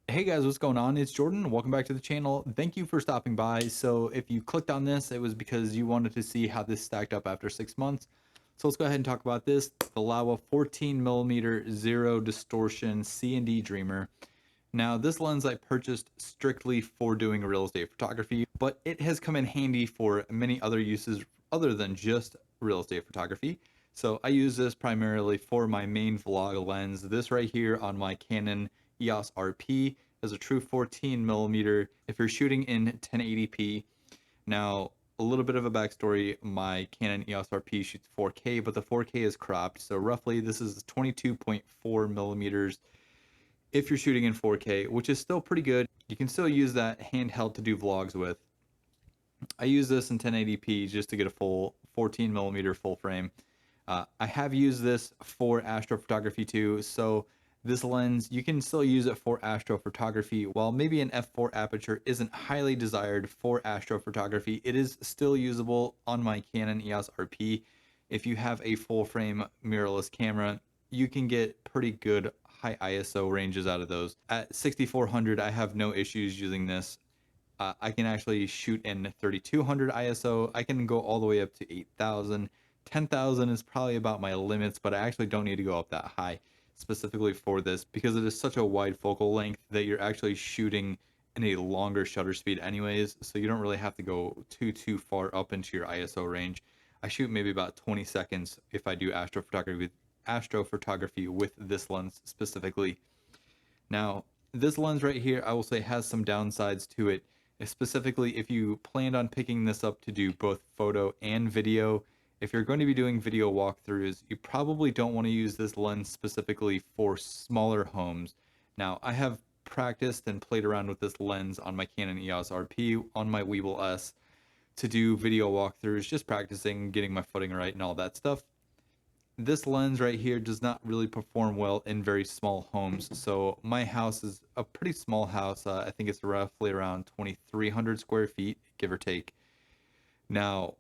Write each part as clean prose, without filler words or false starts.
Hey guys, what's going on? It's Jordan. Welcome back to the channel. Thank you for stopping by. So if you clicked on this, it was because you wanted to see how this stacked up after 6 months. So let's go ahead and talk about this. The Laowa 14mm zero distortion C&D Dreamer. Now this lens I purchased strictly for doing real estate photography, but it has come in handy for many other uses other than just real estate photography. So I use this primarily for my main vlog lens. This right here on my Canon EOS RP is a true 14mm if you're shooting in 1080p. Now, a little bit of a backstory, my Canon EOS RP shoots 4K, but the 4K is cropped. So roughly this is 22.4 millimeters if you're shooting in 4K, which is still pretty good. You can still use that handheld to do vlogs with. I use this in 1080p just to get a full 14mm full frame. I have used this for astrophotography too, so this lens, you can still use it for astrophotography. While maybe an f4 aperture isn't highly desired for astrophotography, it is still usable on my Canon EOS RP. If you have a full frame mirrorless camera, you can get pretty good high ISO ranges out of those. At 6400, I have no issues using this. I can actually shoot in 3200 ISO. I can go all the way up to 8000. 10,000 is probably about my limits, but I actually don't need to go up that high specifically for this because it is such a wide focal length that you're actually shooting in a longer shutter speed anyways, so you don't really have to go too far up into your ISO range. I shoot maybe about 20 seconds if I do astrophotography with this lens specifically. Now, this lens right here, I will say has some downsides to it, specifically if you planned on picking this up to do both photo and video. If you're going to be doing video walkthroughs, you probably don't want to use this lens specifically for smaller homes. Now, I have practiced and played around with this lens on my Canon EOS RP, on my Weeble S, to do video walkthroughs, just practicing, getting my footing right and all that stuff. This lens right here does not really perform well in very small homes. So my house is a pretty small house. I think it's roughly around 2,300 square feet, give or take. Now,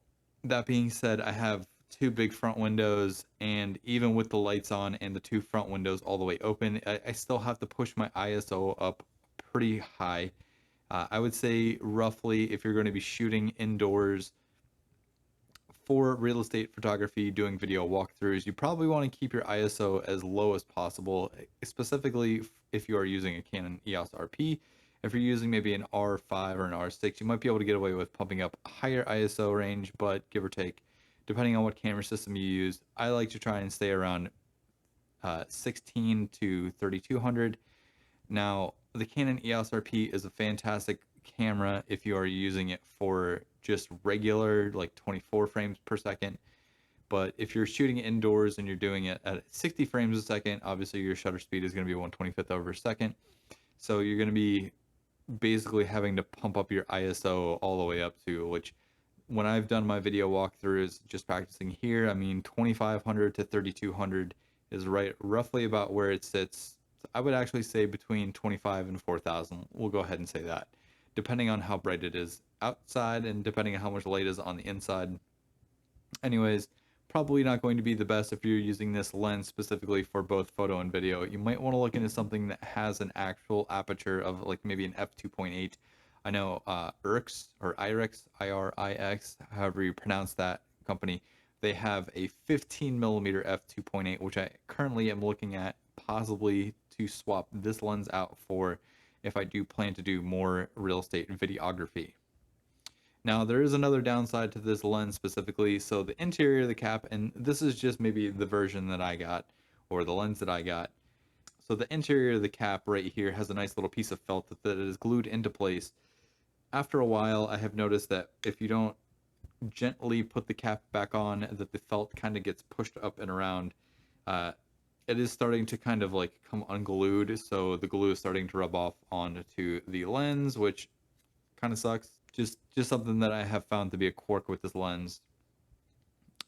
that being said, I have two big front windows, and even with the lights on and the two front windows all the way open, I still have to push my ISO up pretty high. I would say roughly if you're going to be shooting indoors for real estate photography, doing video walkthroughs, you probably want to keep your ISO as low as possible, specifically if you are using a Canon EOS RP. If you're using maybe an R5 or an R6, you might be able to get away with pumping up a higher ISO range, but give or take, depending on what camera system you use, I like to try and stay around 16 to 3200. Now, the Canon EOS RP is a fantastic camera if you are using it for just regular, like 24 frames per second. But if you're shooting indoors and you're doing it at 60 frames a second, obviously your shutter speed is going to be 1/25th over a second. So you're going to be basically having to pump up your ISO all the way up to, which when I've done my video walkthroughs, just practicing here, I mean, 2500 to 3200 is right roughly about where it sits. I would actually say between 25 and 4000. We'll go ahead and say that, depending on how bright it is outside and depending on how much light is on the inside. Anyways, probably not going to be the best if you're using this lens specifically for both photo and video. You might want to look into something that has an actual aperture of like maybe an f2.8. I know IRIX or IRIX, IRIX, however you pronounce that company, they have a 15mm f2.8, which I currently am looking at possibly to swap this lens out for if I do plan to do more real estate videography. Now, there is another downside to this lens specifically. So the interior of the cap, and this is just maybe the version that I got or the lens that I got. So the interior of the cap right here has a nice little piece of felt that is glued into place. After a while, I have noticed that if you don't gently put the cap back on, that the felt kind of gets pushed up and around. Uh, it is starting to kind of like come unglued, so the glue is starting to rub off onto the lens, which kind of sucks. Just something that I have found to be a quirk with this lens.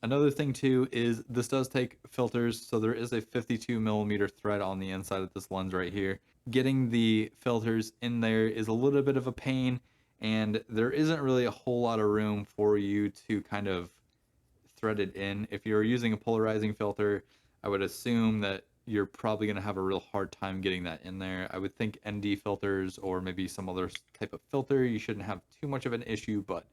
Another thing too is this does take filters, so there is a 52mm thread on the inside of this lens right here. Getting the filters in there is a little bit of a pain, and there isn't really a whole lot of room for you to kind of thread it in. If you're using a polarizing filter, I would assume that you're probably going to have a real hard time getting that in there. I would think ND filters or maybe some other type of filter, you shouldn't have too much of an issue, but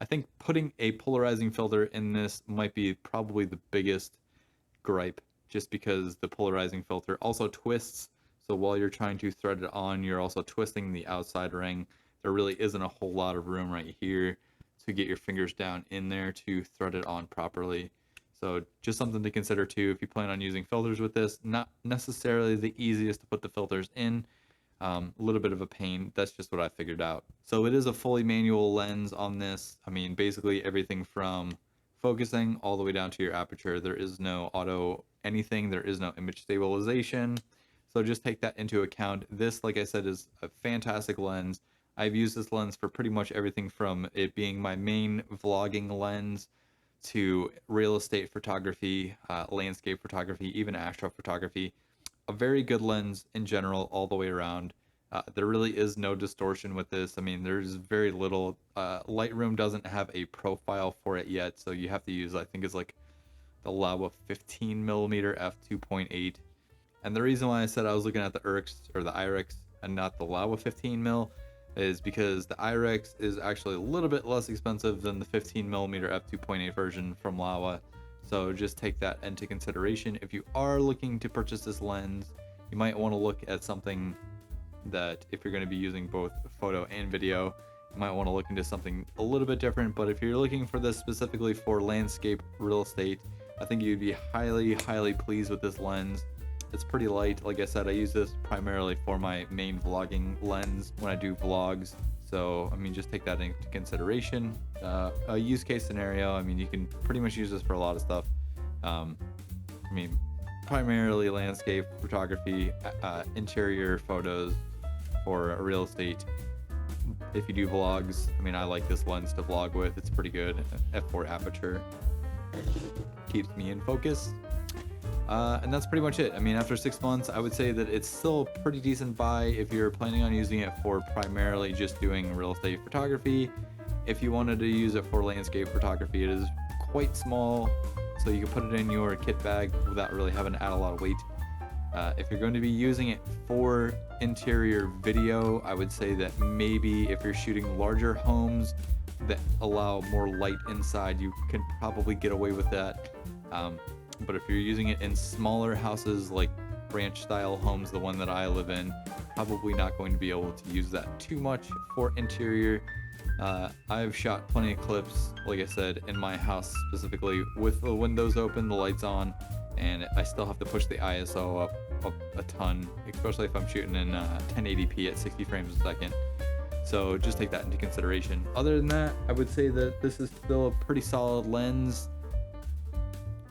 I think putting a polarizing filter in this might be probably the biggest gripe, just because the polarizing filter also twists. So while you're trying to thread it on, you're also twisting the outside ring. There really isn't a whole lot of room right here to get your fingers down in there to thread it on properly. So just something to consider too if you plan on using filters with this. Not necessarily the easiest to put the filters in. A little bit of a pain. That's just what I figured out. So it is a fully manual lens on this. I mean, basically everything from focusing all the way down to your aperture. There is no auto anything. There is no image stabilization. So just take that into account. This, like I said, is a fantastic lens. I've used this lens for pretty much everything from it being my main vlogging lens to real estate photography, landscape photography, even astrophotography. A very good lens in general all the way around. There really is no distortion with this. I mean, there's very little. Lightroom doesn't have a profile for it yet, so you have to use, I think it's like the Laowa 14mm f2.8. And the reason why I said I was looking at the IRIX or the IRIX and not the Laowa 15mm is because the IRIX is actually a little bit less expensive than the 15mm f2.8 version from Laowa. So just take that into consideration. If you are looking to purchase this lens, you might want to look at something that, if you're going to be using both photo and video, you might want to look into something a little bit different. But if you're looking for this specifically for landscape real estate, I think you'd be highly, highly pleased with this lens. It's pretty light. Like I said, I use this primarily for my main vlogging lens when I do vlogs. So, I mean, just take that into consideration. A use case scenario, I mean, you can pretty much use this for a lot of stuff. I mean, primarily landscape photography, interior photos for real estate. If you do vlogs, I mean, I like this lens to vlog with. It's pretty good. F4 aperture. Keeps me in focus. And that's pretty much it. I mean, after 6 months, I would say that it's still a pretty decent buy if you're planning on using it for primarily just doing real estate photography. If you wanted to use it for landscape photography, it is quite small, so you can put it in your kit bag without really having to add a lot of weight. If you're going to be using it for interior video, I would say that maybe if you're shooting larger homes that allow more light inside, you can probably get away with that. But if you're using it in smaller houses like ranch style homes, the one that I live in, probably not going to be able to use that too much for interior. I've shot plenty of clips, like I said, in my house specifically with the windows open, the lights on, and I still have to push the ISO up a ton, especially if I'm shooting in 1080p at 60 frames a second. So just take that into consideration. Other than that, I would say that this is still a pretty solid lens.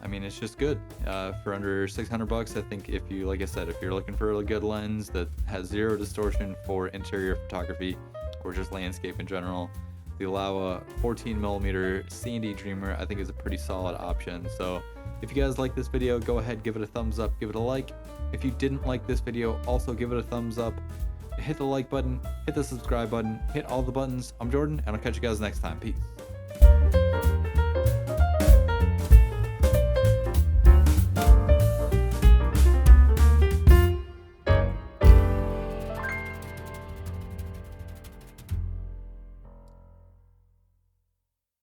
I mean, it's just good for under 600 bucks. I think if you, like I said, if you're looking for a good lens that has zero distortion for interior photography or just landscape in general, the Laowa 14mm C&D Dreamer I think is a pretty solid option. So if you guys like this video, go ahead, give it a thumbs up, give it a like. If you didn't like this video, also give it a thumbs up. Hit the like button, hit the subscribe button, hit all the buttons. I'm Jordan, and I'll catch you guys next time. Peace.